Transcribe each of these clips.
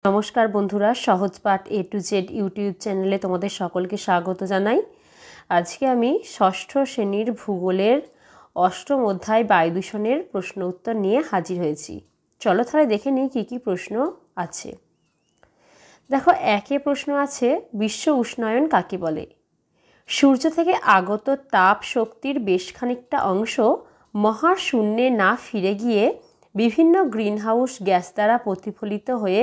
নমস্কার বন্ধুরা, সহজ পাঠ A to Z ইউটিউব চ্যানেলে তোমাদের সকলকে স্বাগত জানাই। আজকে আমি ষষ্ঠ শ্রেণীর ভূগোলের অষ্টম অধ্যায় বায়ু দূষণের প্রশ্ন উত্তর নিয়ে হাজির হয়েছি। চলো তাহলে দেখে নিই কী কী প্রশ্ন আছে। দেখো, একে প্রশ্ন আছে, বিশ্ব উষ্ণায়ন কাকে বলে? সূর্য থেকে আগত তাপ শক্তির বেশ খানিকটা অংশ মহাশূন্যে না ফিরে গিয়ে বিভিন্ন গ্রিনহাউস গ্যাস দ্বারা প্রতিফলিত হয়ে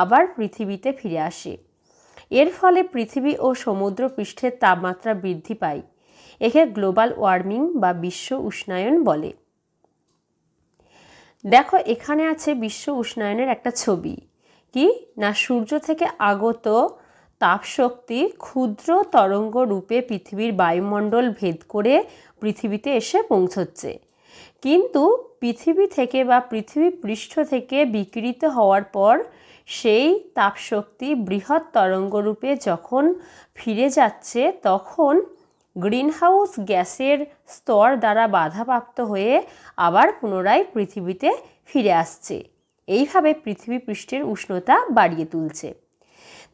আবার পৃথিবীতে ফিরে আসে। এর ফলে পৃথিবী ও সমুদ্র পৃষ্ঠের তাপমাত্রা বৃদ্ধি পায়। একে গ্লোবাল ওয়ার্মিং বা বিশ্ব উষ্ণায়ন বলে। দেখো, এখানে আছে বিশ্ব উষ্ণায়নের একটা ছবি। কি না, সূর্য থেকে আগত তাপশক্তি ক্ষুদ্র তরঙ্গ রূপে পৃথিবীর বায়ুমণ্ডল ভেদ করে পৃথিবীতে এসে পৌঁছচ্ছে। কিন্তু পৃথিবী থেকে বা পৃথিবী পৃষ্ঠ থেকে বিকিরিত হওয়ার পর সেই তাপশক্তি বৃহৎ তরঙ্গরূপে যখন ফিরে যাচ্ছে, তখন গ্রিনহাউস গ্যাসের স্তর দ্বারা বাধাপ্রাপ্ত হয়ে আবার পুনরায় পৃথিবীতে ফিরে আসছে। এইভাবে পৃথিবী পৃষ্ঠের উষ্ণতা বাড়িয়ে তুলছে।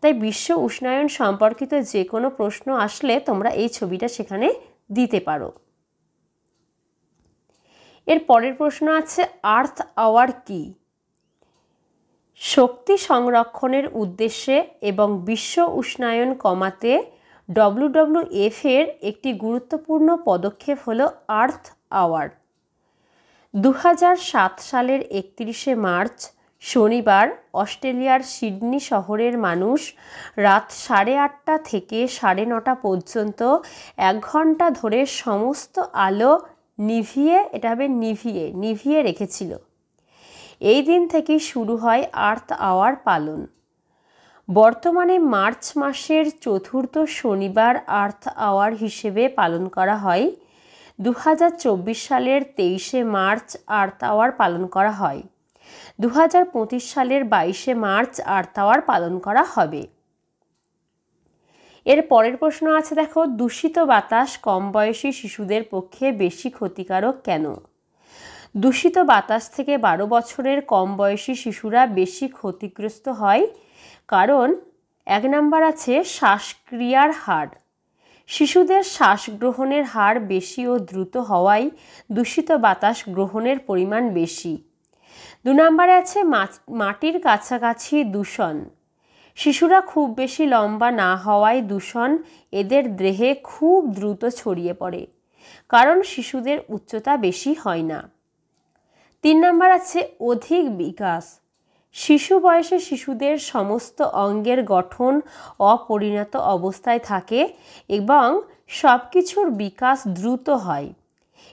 তাই বিশ্ব উষ্ণায়ন সম্পর্কিত যে কোনো প্রশ্ন আসলে তোমরা এই ছবিটা সেখানে দিতে পারো। এর পরের প্রশ্ন আছে, আর্থ আওয়ার কি? শক্তি সংরক্ষণের উদ্দেশ্যে এবং বিশ্ব উষ্ণায়ন কমাতে WWF এর একটি গুরুত্বপূর্ণ পদক্ষেপ হল আর্থ আওয়ার। 2007 সালের 31শে মার্চ শনিবার অস্ট্রেলিয়ার সিডনি শহরের মানুষ রাত 8:30 থেকে 9:30 পর্যন্ত 1 ঘন্টা ধরে সমস্ত আলো নিভিয়ে রেখেছিল। এই দিন থেকেই শুরু হয় আর্থ আওয়ার পালন। বর্তমানে মার্চ মাসের চতুর্থ শনিবার আর্থ আওয়ার হিসেবে পালন করা হয়। 2024 সালের 23শে মার্চ আর্থ আওয়ার পালন করা হয়। 2025 সালের 22শে মার্চ আর্থ আওয়ার পালন করা হবে। এর পরের প্রশ্ন আছে, দেখো, দূষিত বাতাস কম বয়সী শিশুদের পক্ষে বেশি ক্ষতিকারক কেন? দূষিত বাতাস থেকে 12 বছরের কম বয়সী শিশুরা বেশি ক্ষতিগ্রস্ত হয় কারণ 1 নম্বর আছে শ্বাসক্রিয়ার হার। শিশুদের শ্বাস গ্রহণের হার বেশি ও দ্রুত হওয়ায় দূষিত বাতাস গ্রহণের পরিমাণ বেশি। 2 নম্বরে আছে মাটির কাছাকাছি দূষণ। শিশুরা খুব বেশি লম্বা না হওয়ায় দূষণ এদের দেহে খুব দ্রুত ছড়িয়ে পড়ে কারণ শিশুদের উচ্চতা বেশি হয় না। 3 নম্বর আছে অধিক বিকাশ। শিশু বয়সে শিশুদের সমস্ত অঙ্গের গঠন অপরিণত অবস্থায় থাকে এবং সব কিছুর বিকাশ দ্রুত হয়।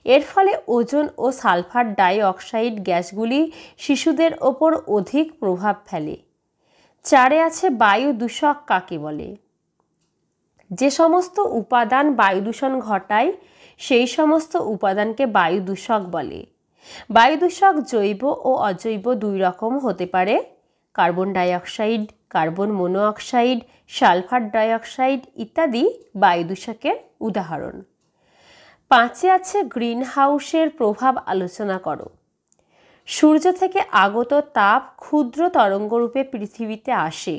এর ফলে ওজোন ও সালফার ডাই অক্সাইড গ্যাসগুলি শিশুদের ওপর অধিক প্রভাব ফেলে। 4 আছে বায়ু দূষক কাকে বলে? যে সমস্ত উপাদান বায়ু দূষণ ঘটায় সেই সমস্ত উপাদানকে বায়ু দূষক বলে। বায়ু দূষক জৈব ও অজৈব 2 রকম হতে পারে। Carbon dioxide, carbon monoxide, sulphur dioxide ইত্যাদি বায়ু দূষকের উদাহরণ। 5 আছে গ্রিনহাউসের প্রভাব আলোচনা করো। সূর্য থেকে আগত তাপ ক্ষুদ্র তরঙ্গরূপে পৃথিবীতে আসে,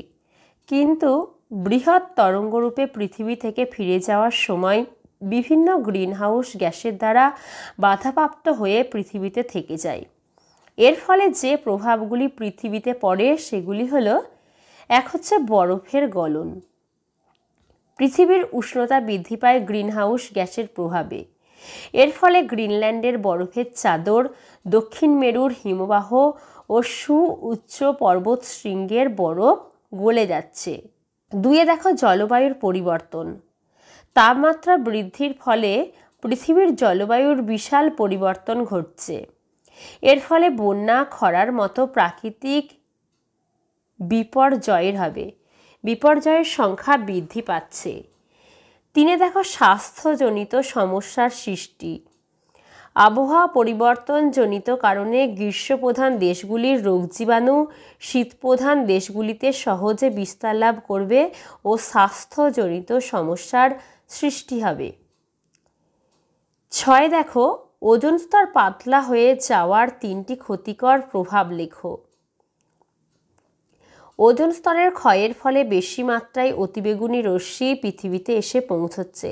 কিন্তু বৃহৎ তরঙ্গরূপে পৃথিবী থেকে ফিরে যাওয়ার সময় বিভিন্ন গ্রিনহাউস গ্যাসের দ্বারা বাধাপ্রাপ্ত হয়ে পৃথিবীতে থেকে যায়। এর ফলে যে প্রভাবগুলি পৃথিবীতে পড়ে সেগুলি হলো, 1 হচ্ছে বরফের গলন। পৃথিবীর উষ্ণতা বৃদ্ধি পায় গ্রিনহাউস গ্যাসের প্রভাবে। এর ফলে গ্রিনল্যান্ডের বরফের চাদর, দক্ষিণ মেরুর হিমবাহ ও সুউচ্চ পর্বত শৃঙ্গের বরফ গলে যাচ্ছে। 2 দেখো, জলবায়ুর পরিবর্তন। তাপমাত্রা বৃদ্ধির ফলে পৃথিবীর জলবায়ুর বিশাল পরিবর্তন ঘটছে। এর ফলে বন্যা, খরার মতো প্রাকৃতিক বিপর্যয়ের সংখ্যা বৃদ্ধি পাচ্ছে। 3 দেখো, স্বাস্থ্যজনিত সমস্যার সৃষ্টি। আবহাওয়া পরিবর্তনজনিত কারণে গ্রীষ্মপ্রধান দেশগুলির রোগ জীবাণু শীতপ্রধান দেশগুলিতে সহজে বিস্তার লাভ করবে ও স্বাস্থ্যজনিত সমস্যার সৃষ্টি হবে। 6 দেখো, ওজোন স্তর পাতলা হয়ে যাওয়ার 3টি ক্ষতিকর প্রভাব লেখো। ওজোন স্তরের ক্ষয়ের ফলে বেশি মাত্রায় অতিবেগুনি রশ্মি পৃথিবীতে এসে পৌঁছচ্ছে।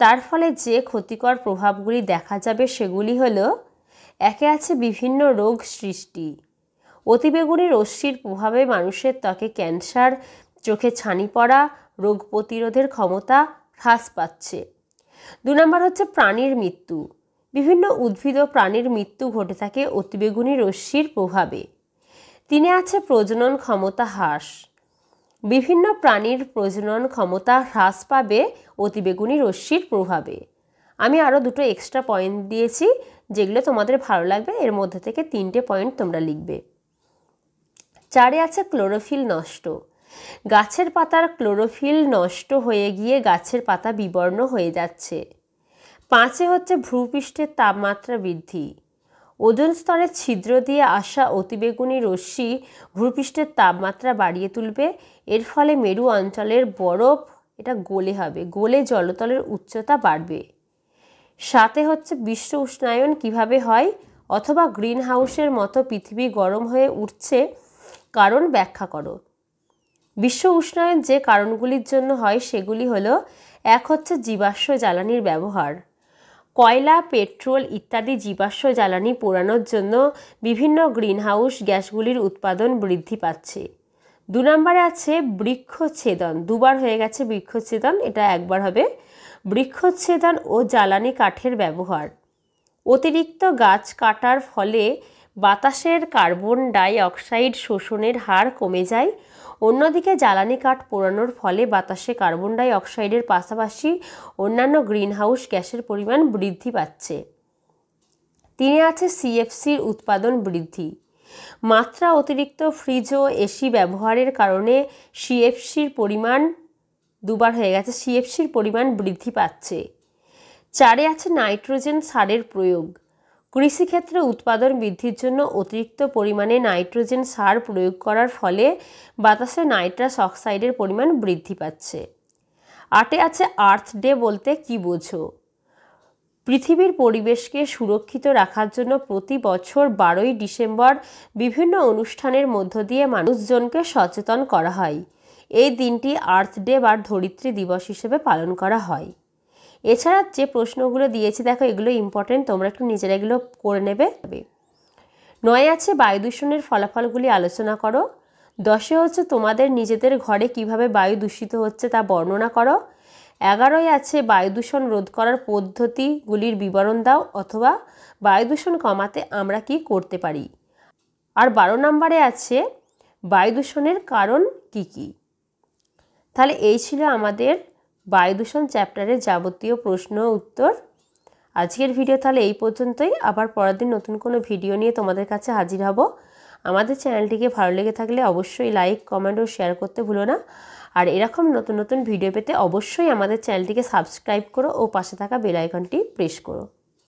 তার ফলে যে ক্ষতিকর প্রভাবগুলি দেখা যাবে সেগুলি হলো, একে আছে বিভিন্ন রোগ সৃষ্টি। অতিবেগুনি রশ্মির প্রভাবে মানুষের ত্বকে ক্যান্সার, চোখে ছানি পড়া, রোগ প্রতিরোধের ক্ষমতা হ্রাস পাচ্ছে। 2 নম্বর হচ্ছে প্রাণীর মৃত্যু। বিভিন্ন উদ্ভিদ ও প্রাণীর মৃত্যু ঘটে থাকে অতিবেগুনি রশ্মির প্রভাবে। 3 আছে প্রজনন ক্ষমতা হ্রাস। বিভিন্ন প্রাণীর প্রজনন ক্ষমতা হ্রাস পাবে অতিবেগুনি রশ্মির প্রভাবে। আমি আরও 2টো এক্সট্রা পয়েন্ট দিয়েছি, যেগুলো তোমাদের ভালো লাগবে। এর মধ্যে থেকে 3টে পয়েন্ট তোমরা লিখবে। 4 আছে ক্লোরোফিল নষ্ট। গাছের পাতার ক্লোরোফিল নষ্ট হয়ে গিয়ে গাছের পাতা বিবর্ণ হয়ে যাচ্ছে। 5 হচ্ছে ভূপৃষ্ঠের তাপমাত্রা বৃদ্ধি। ওজোন স্তরের ছিদ্র দিয়ে আসা অতিবেগুনি রশ্মি ভূপৃষ্ঠের তাপমাত্রা বাড়িয়ে তুলবে। এর ফলে মেরু অঞ্চলের বরফ গলে জলতলের উচ্চতা বাড়বে। 7 হচ্ছে বিশ্ব উষ্ণায়ন কিভাবে হয় অথবা গ্রিন হাউসের মতো পৃথিবী গরম হয়ে উঠছে, কারণ ব্যাখ্যা করো। বিশ্ব উষ্ণায়ন যে কারণগুলির জন্য হয় সেগুলি হলো, 1 হচ্ছে জীবাশ্ম জ্বালানির ব্যবহার। কয়লা, পেট্রোল ইত্যাদি জীবাশ্ম জ্বালানি পোড়ানোর জন্য বিভিন্ন গ্রিনহাউস গ্যাসগুলির উৎপাদন বৃদ্ধি পাচ্ছে। 2 নম্বরে আছে বৃক্ষচ্ছেদন। 2বার হয়ে গেছে বৃক্ষচ্ছেদন, এটা 1বার হবে। বৃক্ষচ্ছেদন ও জ্বালানি কাঠের ব্যবহার। অতিরিক্ত গাছ কাটার ফলে বাতাসের কার্বন ডাই অক্সাইড শোষণের হার কমে যায়। অন্যদিকে জ্বালানি কাঠ পোড়ানোর ফলে বাতাসে কার্বন ডাই অক্সাইডের পাশাপাশি অন্যান্য গ্রিনহাউস গ্যাসের পরিমাণ বৃদ্ধি পাচ্ছে। 3 আছে সিএফসির উৎপাদন বৃদ্ধি। মাত্রা অতিরিক্ত ফ্রিজ ও এসি ব্যবহারের কারণে সিএফসির পরিমাণ 2বার হয়ে গেছে, সিএফসির পরিমাণ বৃদ্ধি পাচ্ছে। 4 আছে নাইট্রোজেন সারের প্রয়োগ। কৃষিক্ষেত্রে উৎপাদন বৃদ্ধির জন্য অতিরিক্ত পরিমাণে নাইট্রোজেন সার প্রয়োগ করার ফলে বাতাসে নাইট্রাস অক্সাইডের পরিমাণ বৃদ্ধি পাচ্ছে। 8 আছে আর্থ ডে বলতে কি বোঝো? পৃথিবীর পরিবেশকে সুরক্ষিত রাখার জন্য প্রতি বছর 12ই ডিসেম্বর বিভিন্ন অনুষ্ঠানের মধ্য দিয়ে মানুষজনকে সচেতন করা হয়। এই দিনটি আর্থ ডে বা ধরিত্রী দিবস হিসেবে পালন করা হয়। এছাড়া যে প্রশ্নগুলো দিয়েছি দেখো, এগুলো ইম্পর্টেন্ট, তোমরা একটু নিজেরা এগুলো করে নেবে। 9 আছে বায়ু দূষণের ফলাফলগুলি আলোচনা করো। 10 হচ্ছে তোমাদের নিজেদের ঘরে কিভাবে বায়ু দূষিত হচ্ছে তা বর্ণনা করো। 11 আছে বায়ু দূষণ রোধ করার পদ্ধতিগুলির বিবরণ দাও অথবা বায়ু দূষণ কমাতে আমরা কি করতে পারি। আর 12 নম্বরে আছে বায়ু দূষণের কারণ কি কি। তাহলে এই ছিল আমাদের বায়ু দূষণ চ্যাপ্টারের যাবতীয় প্রশ্ন উত্তর। আজকের ভিডিও তাহলে এই পর্যন্তই। আবার পরের দিন নতুন কোনো ভিডিও নিয়ে তোমাদের কাছে হাজির হব। আমাদের চ্যানেলটিকে ভালো লেগে থাকলে অবশ্যই লাইক, কমেন্ট ও শেয়ার করতে ভুলো না। আর এরকম নতুন নতুন ভিডিও পেতে অবশ্যই আমাদের চ্যানেলটিকে সাবস্ক্রাইব করো ও পাশে থাকা বেল আইকনটি প্রেস করো।